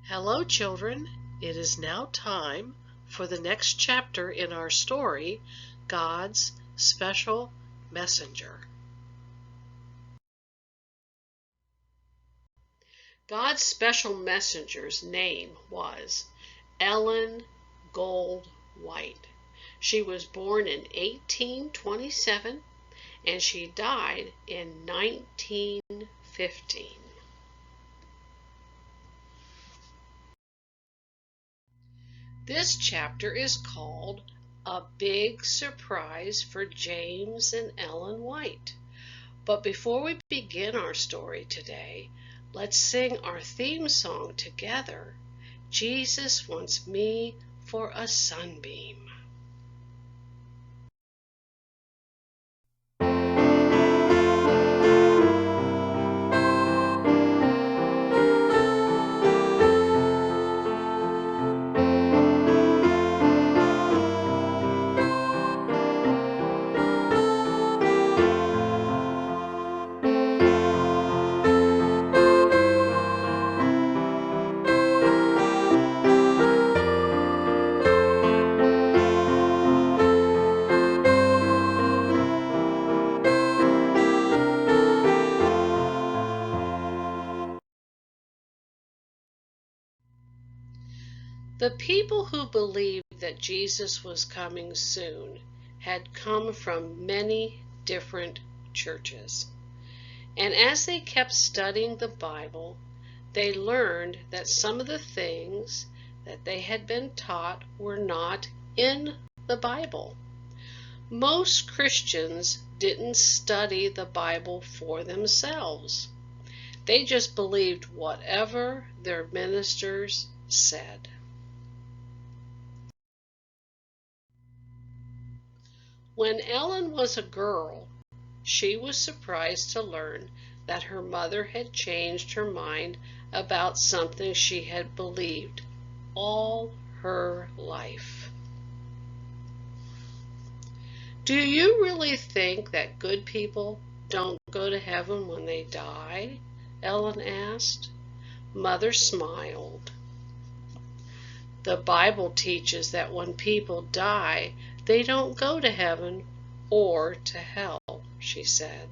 Hello, children. It is now time for the next chapter in our story, God's Special Messenger. God's special messenger's name was Ellen Gold White. She was born in 1827 and she died in 1915. This chapter is called A Big Surprise for James and Ellen White. But before we begin our story today, let's sing our theme song together. Jesus wants me for a sunbeam. The people who believed that Jesus was coming soon had come from many different churches. And as they kept studying the Bible, they learned that some of the things that they had been taught were not in the Bible. Most Christians didn't study the Bible for themselves. They just believed whatever their ministers said. When Ellen was a girl, she was surprised to learn that her mother had changed her mind about something she had believed all her life. Do you really think that good people don't go to heaven when they die? Ellen asked. Mother smiled. The Bible teaches that when people die, they don't go to heaven or to hell, she said.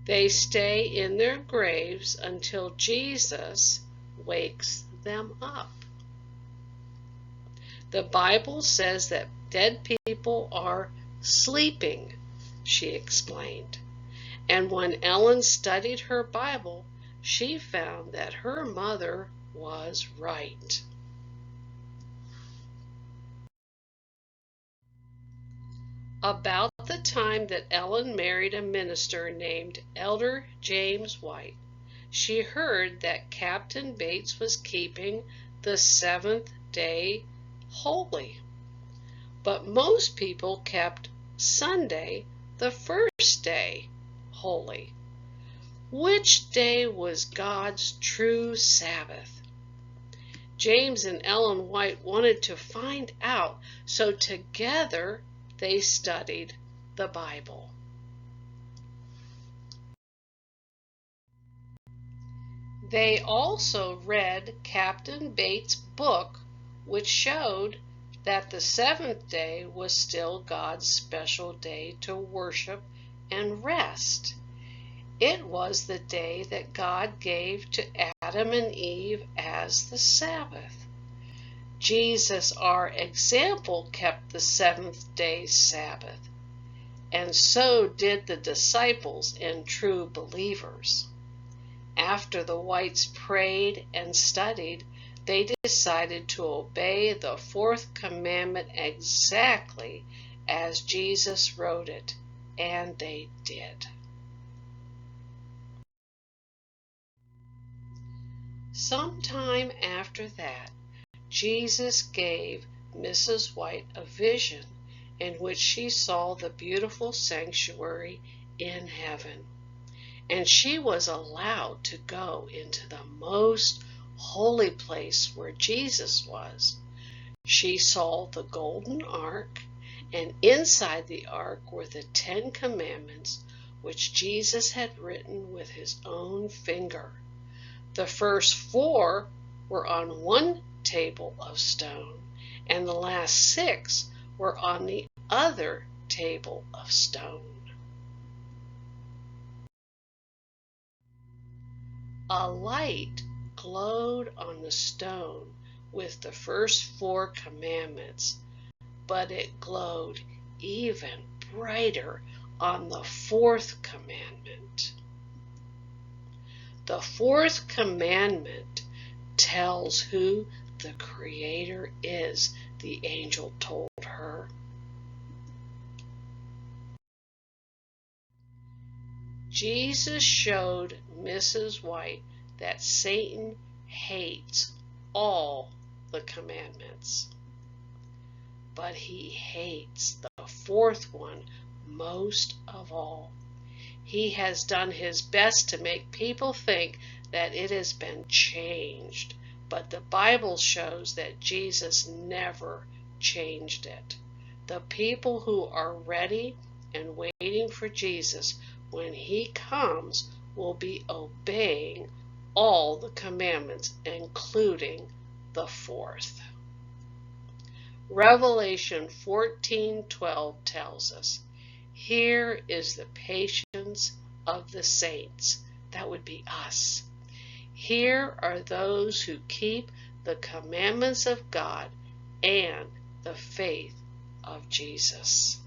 They stay in their graves until Jesus wakes them up. The Bible says that dead people are sleeping, she explained. And when Ellen studied her Bible, she found that her mother was right. About the time that Ellen married a minister named Elder James White, she heard that Captain Bates was keeping the seventh day holy. But most people kept Sunday, the first day, holy. Which day was God's true Sabbath? James and Ellen White wanted to find out, so together they studied the Bible. They also read Captain Bates' book, which showed that the seventh day was still God's special day to worship and rest. It was the day that God gave to Adam and Eve as the Sabbath. Jesus, our example, kept the seventh day Sabbath, and so did the disciples and true believers. After the Whites prayed and studied, they decided to obey the fourth commandment exactly as Jesus wrote it, and they did. Sometime after that, Jesus gave Mrs. White a vision in which she saw the beautiful sanctuary in heaven, and she was allowed to go into the most holy place where Jesus was. She saw the golden ark, and inside the ark were the 10 Commandments, which Jesus had written with his own finger. The first 4 were on one table of stone, and the last 6 were on the other table of stone. A light glowed on the stone with the first 4 commandments, but it glowed even brighter on the 4th commandment. The 4th commandment tells who the Creator is, the angel told her. Jesus showed Mrs. White that Satan hates all the commandments, but he hates the 4th one most of all. He has done his best to make people think that it has been changed, but the Bible shows that Jesus never changed it. The people who are ready and waiting for Jesus when he comes will be obeying all the commandments, including the 4th. Revelation 14:12 tells us, "Here is the patience of the saints." That would be us. Here are those who keep the commandments of God and the faith of Jesus.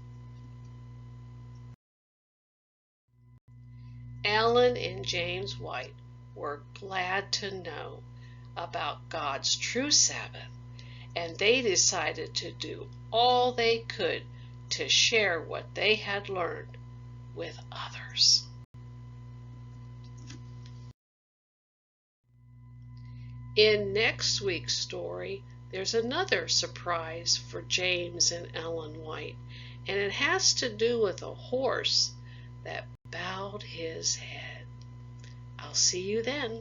Ellen and James White were glad to know about God's true Sabbath, and they decided to do all they could to share what they had learned with others. In next week's story, there's another surprise for James and Ellen White, and it has to do with a horse that bowed his head. I'll see you then.